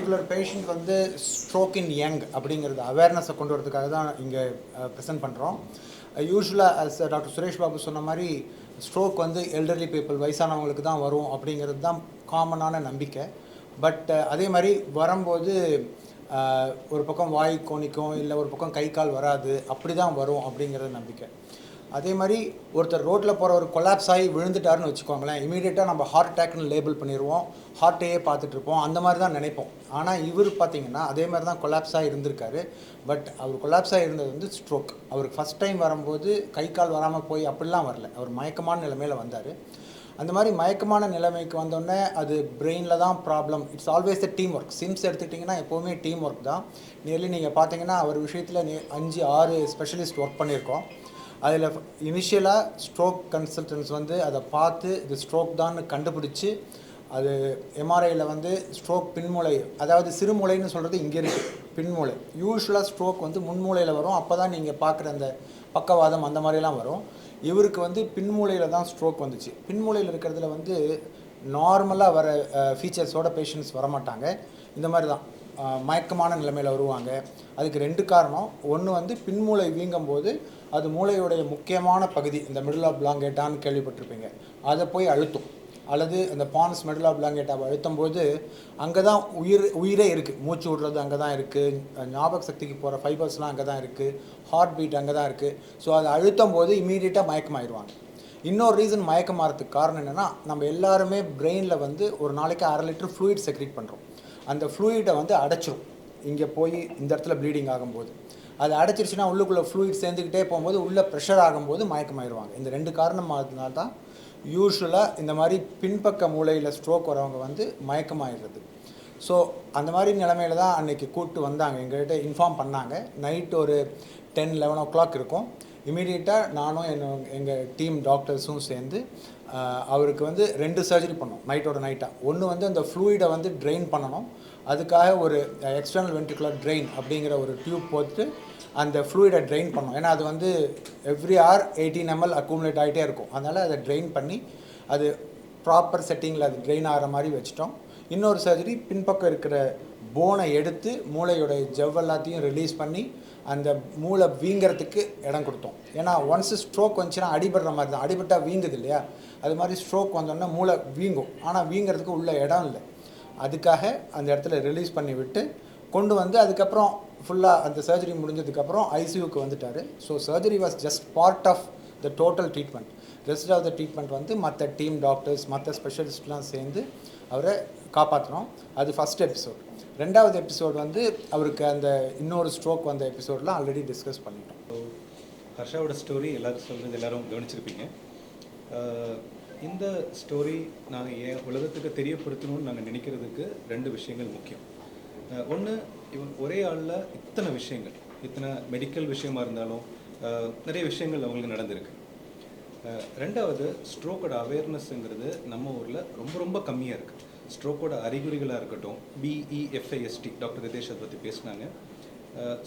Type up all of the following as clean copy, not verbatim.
Particular patient வந்து stroke இன் young அப்படிங்கிறது அவேர்னஸை கொண்டு வரதுக்காக தான் இங்கே ப்ரெசென்ட் பண்ணுறோம். யூஸ்வலாக டாக்டர் சுரேஷ் பாபு சொன்ன மாதிரி ஸ்ட்ரோக் வந்து எல்டர்லி பீப்புள் வயசானவங்களுக்கு தான் வரும் அப்படிங்கிறது தான் காமனான நம்பிக்கை. பட் அதே மாதிரி வரும்போது ஒரு பக்கம் வாய் கோணிக்கும், இல்லை ஒரு பக்கம் கை கால் வராது, அப்படி தான் வரும் அப்படிங்கிறது நம்பிக்கை. அதே மாதிரி ஒருத்தர் ரோட்டில் போகிற ஒரு கொலாப்ஸ் ஆகி விழுந்துட்டாருன்னு வச்சுக்கோங்களேன், இமீடியட்டாக நம்ம ஹார்ட் அட்டாக்னு லேபிள் பண்ணிடுவோம், ஹார்ட்டையே பார்த்துட்ருப்போம், அந்த மாதிரி தான் நினைப்போம். ஆனால் இவர் பார்த்திங்கன்னா அதே மாதிரி தான் கொலாப்ஸ் ஆகி இருந்திருக்காரு. பட் அவர் கொலாப்ஸ் ஆகி இருந்தது வந்து ஸ்ட்ரோக். அவருக்கு ஃபஸ்ட் டைம் வரும்போது கை கால் வராமல் போய் அப்படிலாம் வரல, அவர் மயக்கமான நிலைமையில் வந்தார். அந்த மாதிரி மயக்கமான நிலைமைக்கு வந்தோடனே அது பிரெயினில் தான் problem. It's always the team work. Sims எடுத்துக்கிட்டிங்கன்னா எப்போவுமே டீம் ஒர்க் தான். நியர்லி நீங்கள் பார்த்தீங்கன்னா அவர் விஷயத்தில் 5-6 ஸ்பெஷலிஸ்ட் ஒர்க் பண்ணியிருக்கோம். அதில் இனிஷியலாக ஸ்ட்ரோக் கன்சல்டன்ஸ் வந்து அதை பார்த்து இது ஸ்ட்ரோக் தான் கண்டுபிடிச்சி, அது எம்ஆர்ஐயில் வந்து ஸ்ட்ரோக் பின்மூளை, அதாவது சிறுமூளைன்னு சொல்கிறது இங்கே இருக்குது, பின்மூளை. யூஸ்வலாக ஸ்ட்ரோக் வந்து முன்மூளையில் வரும், அப்போ தான் நீங்கள் பார்க்குற அந்த பக்கவாதம் அந்த மாதிரிலாம் வரும். இவருக்கு வந்து பின்மூளையில் தான் ஸ்ட்ரோக் வந்துச்சு. பின்மூளையில் இருக்கிறதுல வந்து நார்மலாக வர ஃபீச்சர்ஸோட பேஷண்ட்ஸ் வரமாட்டாங்க. இந்த மாதிரி தான் மயக்கமான நிலைமையில் வருவாங்க. அதுக்கு 2 காரணம். ஒன்று வந்து பின்மூளை வீங்கும்போது அது மூளையுடைய முக்கியமான பகுதி, இந்த மிடில் ஆஃப் லாங்கேட்டான்னு கேள்விப்பட்டிருப்பீங்க, அதை போய் அழுத்தும். அல்லது அந்த பான்ஸ் மிடில் ஆஃப் லாங்கேட்டாவை அழுத்தும் போது அங்கே தான் உயிரே இருக்குது. மூச்சு விடுறது அங்கே தான் இருக்குது, ஞாபக சக்திக்கு போகிற ஃபைபர்ஸ்லாம் அங்கே தான் இருக்குது, ஹார்ட் பீட் அங்கே தான் இருக்குது. ஸோ அதை அழுத்தும் போது இமீடியட்டாக மயக்கமாயிடுவாங்க. இன்னொரு ரீசன் மயக்கமாகிறதுக்கு காரணம் என்னென்னா, நம்ம எல்லாருமே பிரெயினில் வந்து ஒரு நாளைக்கு 1/2 லிட்டர் ஃப்ளூயிட் செக்ரீட் பண்ணுறோம். அந்த ஃப்ளூயிடை வந்து அடைச்சிரும். இங்கே போய் இந்த இடத்துல ப்ளீடிங் ஆகும்போது அது அடைச்சிருச்சுன்னா உள்ளுக்குள்ளே ஃப்ளூயிட் சேர்ந்துக்கிட்டே போகும்போது உள்ளே ப்ரெஷர் ஆகும்போது மயக்கமாயிடுவாங்க. இந்த 2 காரணமாகனால தான் யூஸ்வலாக இந்த மாதிரி பின்பக்க மூளையில் ஸ்ட்ரோக் வரவங்க வந்து மயக்கமாயிடுறது. ஸோ அந்த மாதிரி நிலமையில தான் அன்றைக்கி கூப்பிட்டு வந்தாங்க, எங்கள்கிட்ட இன்ஃபார்ம் பண்ணாங்க. நைட் ஒரு 10-11 o'clock இருக்கும். இமீடியட்டாக நானும் எங்கள் டீம் டாக்டர்ஸும் சேர்ந்து அவருக்கு வந்து 2 சர்ஜரி பண்ணோம் நைட்டாக. ஒன்று வந்து அந்த ஃப்ளூயிடை வந்து ட்ரெயின் பண்ணணும். அதுக்காக ஒரு எக்ஸ்டர்னல் வென்ட்ரிகுலர் ட்ரெயின் அப்படிங்கிற ஒரு டியூப் போட்டு அந்த ஃப்ளூயிடை ட்ரெயின் பண்ணோம். ஏன்னா அது வந்து எவ்ரி hour 18 ml அக்குமுலேட் ஆகிட்டே இருக்கும். அதனால் அதை ட்ரெயின் பண்ணி அது ப்ராப்பர் செட்டிங்கில் அது ட்ரெயின் ஆகிற மாதிரி வச்சிட்டோம். இன்னொரு சர்ஜரி பின்பக்கம் இருக்கிற போனை எடுத்து மூளையோடைய எல்லாத்தையும் ரிலீஸ் பண்ணி அந்த மூளை வீங்கிறதுக்கு இடம் கொடுத்தோம். ஏன்னா ஒன்ஸ் ஸ்ட்ரோக் வந்துச்சுன்னா அடிபடுற மாதிரி தான், அடிபட்டால் வீங்குது இல்லையா, அது மாதிரி ஸ்ட்ரோக் வந்தோடனே மூளை வீங்கும். ஆனால் வீங்கிறதுக்கு உள்ள இடம் இல்லை. அதுக்காக அந்த இடத்துல ரிலீஸ் பண்ணி விட்டு கொண்டு வந்து அதுக்கப்புறம் ஃபுல்லாக அந்த சர்ஜரி முடிஞ்சதுக்கப்புறம் ஐசியூக்கு வந்துட்டார். So surgery was just part of the total treatment. Rest of the treatment வந்து மற்ற டீம் டாக்டர்ஸ் மற்ற ஸ்பெஷலிஸ்ட்லாம் சேர்ந்து அவரை காப்பாற்றினோம். அது ஃபஸ்ட் எபிசோட். 2வது எபிசோட் வந்து அவருக்கு அந்த இன்னொரு ஸ்ட்ரோக் வந்த எபிசோடெலாம் ஆல்ரெடி டிஸ்கஸ் பண்ணிட்டோம். ஹர்ஷாவோட ஸ்டோரி எல்லாரும் சொல்கிறது எல்லோரும் கவனிச்சிருப்பீங்க. இந்த ஸ்டோரி நாங்கள் ஏன் உலகத்துக்கு தெரியப்படுத்தணும்னு நாங்கள் நினைக்கிறதுக்கு 2 விஷயங்கள் முக்கியம். ஒன்று, இவன் ஒரே ஆளில் இத்தனை விஷயங்கள், இத்தனை மெடிக்கல் விஷயமா இருந்தாலும் நிறைய விஷயங்கள் அவங்களுக்கு நடந்திருக்கு. 2வது, ஸ்ட்ரோக்கோட அவேர்னஸ்ங்கிறது நம்ம ஊரில் ரொம்ப ரொம்ப கம்மியாக இருக்குது. ஸ்ட்ரோக்கோட அறிகுறிகளாக இருக்கட்டும், BEFAST டாக்டர் ரிதேஷ் அதை பற்றி பேசினாங்க.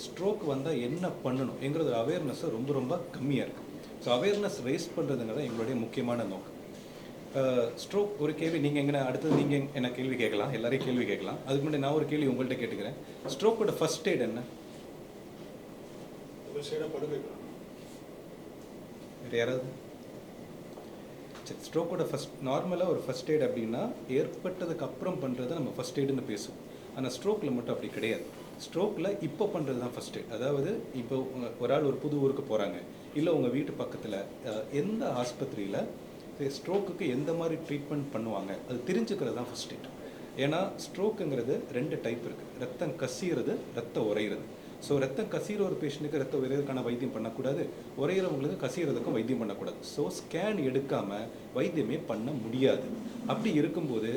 ஸ்ட்ரோக் வந்தால் என்ன பண்ணணும்ங்கிறது அவேர்னஸ் ரொம்ப ரொம்ப கம்மியாக இருக்குது. ஸோ அவேர்னஸ் ரைஸ் பண்ணுறதுங்கிறது எங்களுடைய முக்கியமான நோக்கம். ஸ்ட்ரோக் ஒரு கேள்வி, நீங்கள் எங்கே அடுத்தது நீங்கள் என்ன கேள்வி கேட்கலாம், எல்லாரையும் கேள்வி கேட்கலாம். அதுக்கு முன்னாடி நான் ஒரு கேள்வி உங்கள்கிட்ட கேட்டுக்கிறேன். ஸ்ட்ரோக்கோட ஃபர்ஸ்ட் எய்ட் என்ன? வேறு யாராவது? சரி, ஸ்ட்ரோக்கோட நார்மலாக ஒரு ஃபர்ஸ்ட் எய்ட் அப்படின்னா ஏற்பட்டதுக்கு அப்புறம் பண்ணுறது நம்ம ஃபர்ஸ்ட் எய்டுன்னு பேசுவோம். ஆனால் ஸ்ட்ரோக்கில் மட்டும் அப்படி கிடையாது. ஸ்ட்ரோக்கில் இப்போ பண்ணுறது தான் ஃபர்ஸ்ட் எய்ட். அதாவது இப்போ ஒரு ஆள் ஒரு புது ஊருக்கு போகிறாங்க, இல்லை உங்கள் வீட்டு பக்கத்தில் எந்த ஆஸ்பத்திரியில் ஸ்ட்ரோக்குக்கு எந்த மாதிரி ட்ரீட்மெண்ட் பண்ணுவாங்க அது தெரிஞ்சுக்கிறது தான் ஃபர்ஸ்ட் எய்ட். ஏன்னா ஸ்ட்ரோக்குங்கிறது 2 டைப் இருக்குது. ரத்தம் கசிகிறது, ரத்தம் உறையிறது. ஸோ ரத்தம் கசிகிற ஒரு பேஷண்ட்டுக்கு ரத்தம் உறையிறதுக்கான வைத்தியம் பண்ணக்கூடாது, உறையிறவங்களுக்கு கசிகிறதுக்கும் வைத்தியம் பண்ணக்கூடாது. ஸோ ஸ்கேன் எடுக்காமல் வைத்தியமே பண்ண முடியாது. அப்படி இருக்கும்போது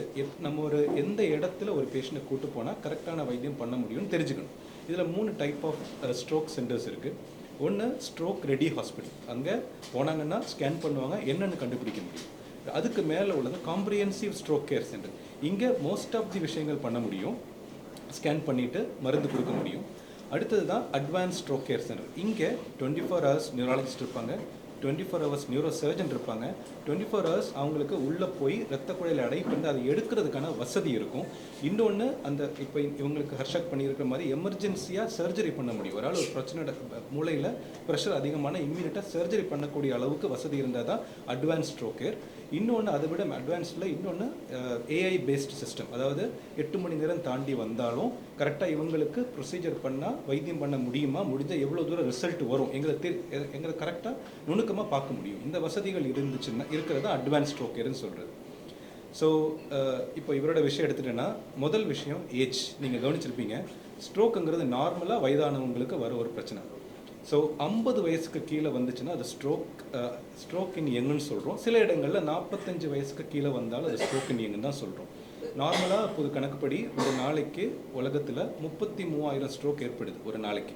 நம்ம எந்த இடத்துல ஒரு பேஷண்ட்டை கூட்டு போனால் கரெக்டான வைத்தியம் பண்ண முடியும்னு தெரிஞ்சுக்கணும். இதில் 3 டைப் ஆஃப் ஸ்ட்ரோக் சென்டர்ஸ் இருக்குது. ஒன்று, ஸ்ட்ரோக் ரெடி ஹாஸ்பிட்டல். அங்கே போனாங்கன்னா ஸ்கேன் பண்ணுவாங்க, என்னென்னு கண்டுபிடிக்க முடியும். அதுக்கு மேலே உள்ளது காம்ப்ரிஹென்சிவ் ஸ்ட்ரோக் கேர் சென்டர். இங்கே மோஸ்ட் ஆஃப் தி விஷயங்கள் பண்ண முடியும், ஸ்கேன் பண்ணிவிட்டு மருந்து கொடுக்க முடியும். அடுத்தது தான் அட்வான்ஸ் ஸ்ட்ரோக் கேர் சென்டர். இங்கே 24 hours நியூராலஜிஸ்ட் இருப்பாங்க, 24 ஹவர்ஸ் நியூரோ சர்ஜன் இருப்பாங்க. 24 ஹவர்ஸ் அவங்களுக்கு உள்ளே போய் ரத்த குழாயில் அடைப்பு அதை எடுக்கிறதுக்கான வசதி இருக்கும். இன்னொன்று அந்த இப்போ இவங்களுக்கு ஹர்ஷக் பண்ணியிருக்கிற மாதிரி எமர்ஜென்சியாக சர்ஜரி பண்ண முடியும். ஒரு ஆள் ஒரு பிரச்சனை மூளையில் ப்ரெஷர் அதிகமான இம்மீடியட்டாக சர்ஜரி பண்ணக்கூடிய அளவுக்கு வசதி இருந்தால் தான் அட்வான்ஸ் ஸ்ட்ரோக் கேர். இன்னொன்று அதை விட அட்வான்ஸில் இன்னொன்று ஏஐ பேஸ்ட் சிஸ்டம். அதாவது 8 மணி நேரம் தாண்டி வந்தாலும் கரெக்டாக இவங்களுக்கு ப்ரொசீஜர் பண்ணால் வைத்தியம் பண்ண முடியுமா, முடிஞ்சால் எவ்வளோ தூரம் ரிசல்ட் வரும் எங்களை கரெக்டாக நுணுக்கமாக பார்க்க முடியும். இந்த வசதிகள் இருந்துச்சுன்னா இருக்கிறது அட்வான்ஸ் ஸ்ட்ரோக் கேர்னு சொல்கிறது. ஸோ இப்போ இவரோட விஷயம் எடுத்துட்டேன்னா, முதல் விஷயம் ஏஜ். நீங்கள் கவனிச்சிருப்பீங்க, ஸ்ட்ரோக்குங்கிறது நார்மலாக வயதானவங்களுக்கு வர ஒரு பிரச்சனை. ஸோ 50 வயசுக்கு கீழே வந்துச்சுன்னா அது ஸ்ட்ரோக் இன் யங்குன்னு சொல்கிறோம். சில இடங்களில் 45 வயசுக்கு கீழே வந்தாலும் அது ஸ்ட்ரோக் இன் யங்குன்னு தான் சொல்கிறோம். நார்மலாக பொது கணக்குப்படி ஒரு நாளைக்கு உலகத்தில் 33,000 ஸ்ட்ரோக் ஏற்படுது ஒரு நாளைக்கு.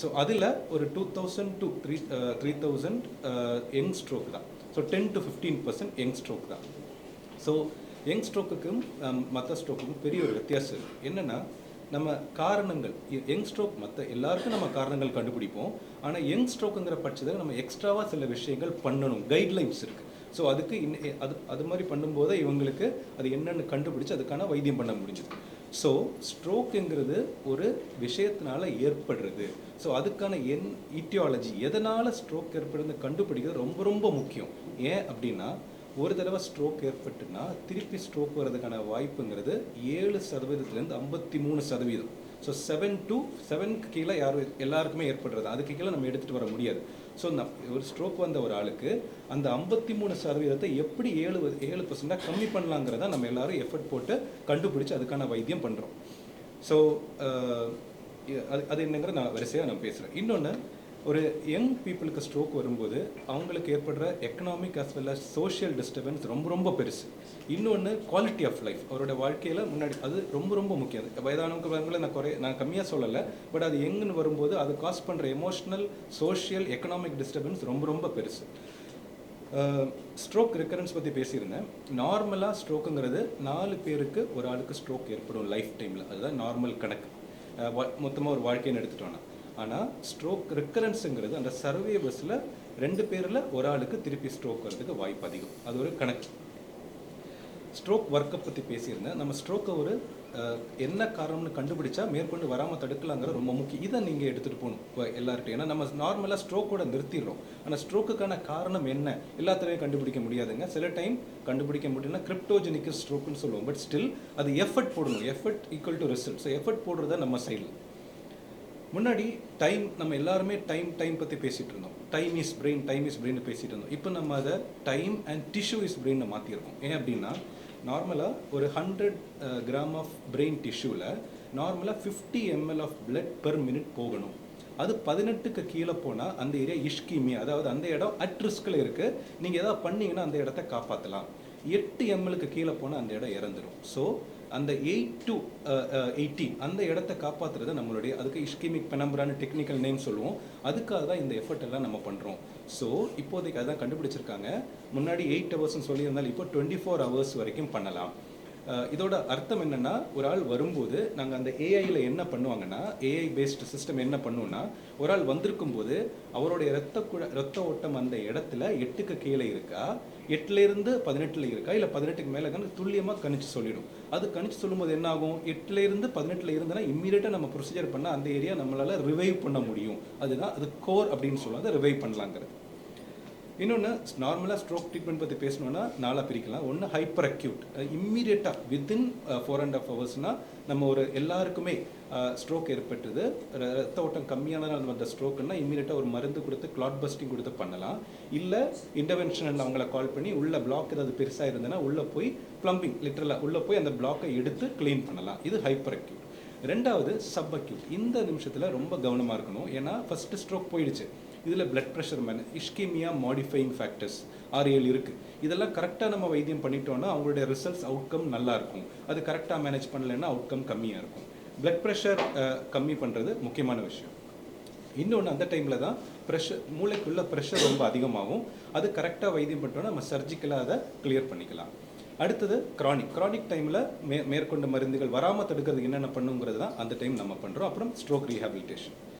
ஸோ அதில் ஒரு 2,000 to 3,000 யங் ஸ்ட்ரோக் தான். ஸோ 10 to 15% யங் ஸ்ட்ரோக் தான். ஸோ யங் ஸ்ட்ரோக்குக்கும் மற்ற ஸ்ட்ரோக்குக்கும் பெரிய ஒரு வித்தியாசம் இருக்குது. என்னென்னா, நம்ம காரணங்கள் யங் ஸ்ட்ரோக் மற்ற எல்லாருக்கும் நம்ம காரணங்கள் கண்டுபிடிப்போம். ஆனால் யங் ஸ்ட்ரோக்குங்கிற பட்சத்தில் நம்ம எக்ஸ்ட்ராவாக சில விஷயங்கள் பண்ணணும், கைட்லைன்ஸ் இருக்குது. ஸோ அதுக்கு அது மாதிரி பண்ணும்போது இவங்களுக்கு அது என்னென்னு கண்டுபிடிச்சி அதுக்கான வைத்தியம் பண்ண முடிஞ்சுது. ஸோ ஸ்ட்ரோக்குங்கிறது ஒரு விஷயத்தினால ஏற்படுறது. ஸோ அதுக்கான ஈட்டியாலஜி எதனால் ஸ்ட்ரோக் ஏற்படுறது கண்டுபிடிக்கிறது ரொம்ப ரொம்ப முக்கியம். ஏன் அப்படின்னா, ஒரு தடவை ஸ்ட்ரோக் ஏற்பட்டுன்னா திருப்பி ஸ்ட்ரோக் வர்றதுக்கான வாய்ப்புங்கிறது 7% 53%. ஸோ 7க்கு கீழே எல்லாருக்குமே ஏற்படுறது. அதுக்கு கீழே நம்ம எடுத்துகிட்டு வர முடியாது. ஸோ ஒரு ஸ்ட்ரோக் வந்த ஒரு ஆளுக்கு அந்த 53% எப்படி 7% கம்மி பண்ணலாங்கிறத நம்ம எல்லாரும் எஃபர்ட் போட்டு கண்டுபிடிச்சி அதுக்கான வைத்தியம் பண்ணுறோம். ஸோ அது என்னங்கிற நான் வரிசையாக நான் பேசுகிறேன். இன்னொன்று, ஒரு யங் பீப்புளுக்கு ஸ்ட்ரோக் வரும்போது அவங்களுக்கு ஏற்படுற economic as well as social disturbance ரொம்ப ரொம்ப பெருசு. இன்னொன்று, குவாலிட்டி ஆஃப் லைஃப் அவரோட வாழ்க்கையில் முன்னாடி அது ரொம்ப ரொம்ப முக்கியம். வயதானவங்களை நான் கம்மியாக சொல்லலை, பட் அது யங்குன்னு வரும்போது அது காஸ் பண்ணுற எமோஷ்னல், சோஷியல், எக்கனாமிக் டிஸ்டர்பன்ஸ் ரொம்ப ரொம்ப பெருசு. ஸ்ட்ரோக் ரிக்கரன்ஸ் பற்றி பேசியிருந்தேன். நார்மலாக ஸ்ட்ரோக்குங்கிறது 4 பேருக்கு ஒரு ஆளுக்கு ஸ்ட்ரோக் ஏற்படும் லைஃப் டைமில். அதுதான் நார்மல் கணக்கு, மொத்தமாக ஒரு வாழ்க்கைன்னு எடுத்துட்டோன்னா. ஆனால் ஸ்ட்ரோக் ரிக்கரன்ஸுங்கிறது அந்த சர்வேவர்ஸில் 2 பேரில் ஒரு ஆளுக்கு திருப்பி ஸ்ட்ரோக் வர்றதுக்கு வாய்ப்பு அதிகம். அது ஒரு கணக்கு. ஸ்ட்ரோக் ஒர்க்கை பற்றி பேசியிருந்தேன். நம்ம ஸ்ட்ரோக்கை ஒரு என்ன காரணம்னு கண்டுபிடிச்சா மேற்கொண்டு வராமல் தடுக்கலாங்கிறது ரொம்ப முக்கியம். இதை நீங்கள் எடுத்துகிட்டு போகணும் இப்போ எல்லார்ட்டையும். ஏன்னா நம்ம நார்மலாக ஸ்ட்ரோக்கோட நிறுத்திடுறோம். ஆனால் ஸ்ட்ரோக்குக்கான காரணம் என்ன எல்லாத்தையும் கண்டுபிடிக்க முடியாதுங்க. சில டைம் கண்டுபிடிக்க முடியும்னா கிரிப்டோஜெனிக் ஸ்ட்ரோக்குன்னு சொல்லுவோம். பட் ஸ்டில் அது எஃபர்ட் போடணும். Effort equal to result. So effort போடுறத நம்ம சைடில். முன்னாடி நம்ம எல்லாருமே டைம் பற்றி பேசிகிட்டு இருந்தோம். டைம் இஸ் பிரெயின் பேசிகிட்டு இருந்தோம். இப்போ நம்ம அதை டைம் அண்ட் டிஷ்யூ இஸ் பிரெயினை மாற்றிருக்கோம். ஏன் அப்படின்னா, நார்மலாக ஒரு 100 கிராம் ஆஃப் பிரெயின் டிஷ்யூவில் நார்மலாக 50 ml of blood per minute போகணும். அது 18க்கு கீழே போனால் அந்த ஏரியா இஷ்கீமியா, அதாவது அந்த இடம் அட் ரிஸ்கில் இருக்குது. நீங்கள் எதாவது பண்ணிங்கன்னா அந்த இடத்த காப்பாற்றலாம். 8 mlக்கு கீழே போனால் அந்த இடம் இறந்துடும். ஸோ அந்த 8 to 80 அந்த இடத்த காப்பாற்றுறது நம்மளுடைய, அதுக்கு இஷ்கீமிக் பெனம்பரான டெக்னிக்கல் நேம் சொல்லுவோம். அதுக்காக தான் இந்த எஃபர்ட் எல்லாம் நம்ம பண்ணுறோம். ஸோ இப்போதைக்கு அதுதான் கண்டுபிடிச்சிருக்காங்க. முன்னாடி 8 ஹவர்ஸ்ன்னு சொல்லியிருந்தாலும் இப்போ 24 ஹவர்ஸ் வரைக்கும் பண்ணலாம். இதோட அர்த்தம் என்னென்னா, ஒரு ஆள் வரும்போது நாங்கள் அந்த ஏஐயில் என்ன பண்ணுவாங்கன்னா, ஏஐ பேஸ்டு சிஸ்டம் என்ன பண்ணுவோன்னா, ஒரு ஆள் வந்திருக்கும் போது அவருடைய ரத்த ஓட்டம் அந்த இடத்துல 8க்கு கீழே இருக்கா, 8லேருந்து 18 இருக்கா, இல்லை 18க்கு மேலே இருக்கான்னு துல்லியமாக கணிச்சு சொல்லிடும். அது கணிச்சு சொல்லும்போது என்ன ஆகும், 8லேருந்து 18 இருந்தனா இம்மீடியட்டாக நம்ம ப்ரொசீஜர் பண்ணால் அந்த ஏரியா நம்மளால் ரிவைவ் பண்ண முடியும். அதுதான் அது கோர் அப்படின்னு சொல்லுவாங்க, அதை ரிவைவ் பண்ணலாங்கிறது. இன்னொன்று, நார்மலாக ஸ்ட்ரோக் ட்ரீட்மெண்ட் பற்றி பேசணுன்னா 4 பிரிக்கலாம். ஒன்று ஹைப்பர் அக்யூட், இம்மீடியட்டாக வித்தின் 4.5 ஹவர்ஸ்னால் நம்ம ஒரு எல்லாருக்குமே ஸ்ட்ரோக் ஏற்பட்டது, ரத்த ஓட்டம் கம்மியான வந்த ஸ்ட்ரோக்குன்னா இம்மீடியட்டாக ஒரு மருந்து கொடுத்து கிளாட் பஸ்டிங் கொடுத்து பண்ணலாம். இல்லை இன்டர்வென்ஷன் அவங்கள கால் பண்ணி உள்ள பிளாக் ஏதாவது பெருசாக இருந்ததுன்னா உள்ளே போய் ப்ளம்பிங் லிட்டரலாக உள்ளே போய் அந்த பிளாக்கை எடுத்து க்ளீன் பண்ணலாம். இது ஹைப்பர் அக்யூட். ரெண்டாவது சப் அக்யூட். இந்த நிமிஷத்தில் ரொம்ப கவனமாக இருக்கணும். ஏன்னா ஃபஸ்ட்டு ஸ்ட்ரோக் போயிடுச்சு, இதில் பிளட் ப்ரெஷர் இஷ்கீமியா மாடிஃபைங் ஃபேக்டர்ஸ் 6-7 இருக்குது. இதெல்லாம் கரெக்டாக நம்ம வைத்தியம் பண்ணிட்டோன்னா அவங்களுடைய ரிசல்ட்ஸ் அவுட்கம் நல்லாயிருக்கும். அது கரெக்டாக மேனேஜ் பண்ணலைன்னா அவுட்கம் கம்மியாக இருக்கும். பிளட் ப்ரெஷர் கம்மி பண்ணுறது முக்கியமான விஷயம். இன்னொன்று, அந்த டைமில் தான் மூளைக்குள்ள ப்ரெஷர் ரொம்ப அதிகமாகும். அது கரெக்டாக வைத்தியம் பண்ணிட்டோன்னா நம்ம சர்ஜிக்கலாக அதை கிளியர் பண்ணிக்கலாம். அடுத்தது க்ரானிக் டைமில் மேற்கொண்ட மருந்துகள் வராமல் தடுக்கிறதுக்கு என்னென்ன பண்ணுங்கிறது தான் அந்த டைம் நம்ம பண்ணுறோம். அப்புறம் ஸ்ட்ரோக் ரீஹாபிலிட்டேஷன்.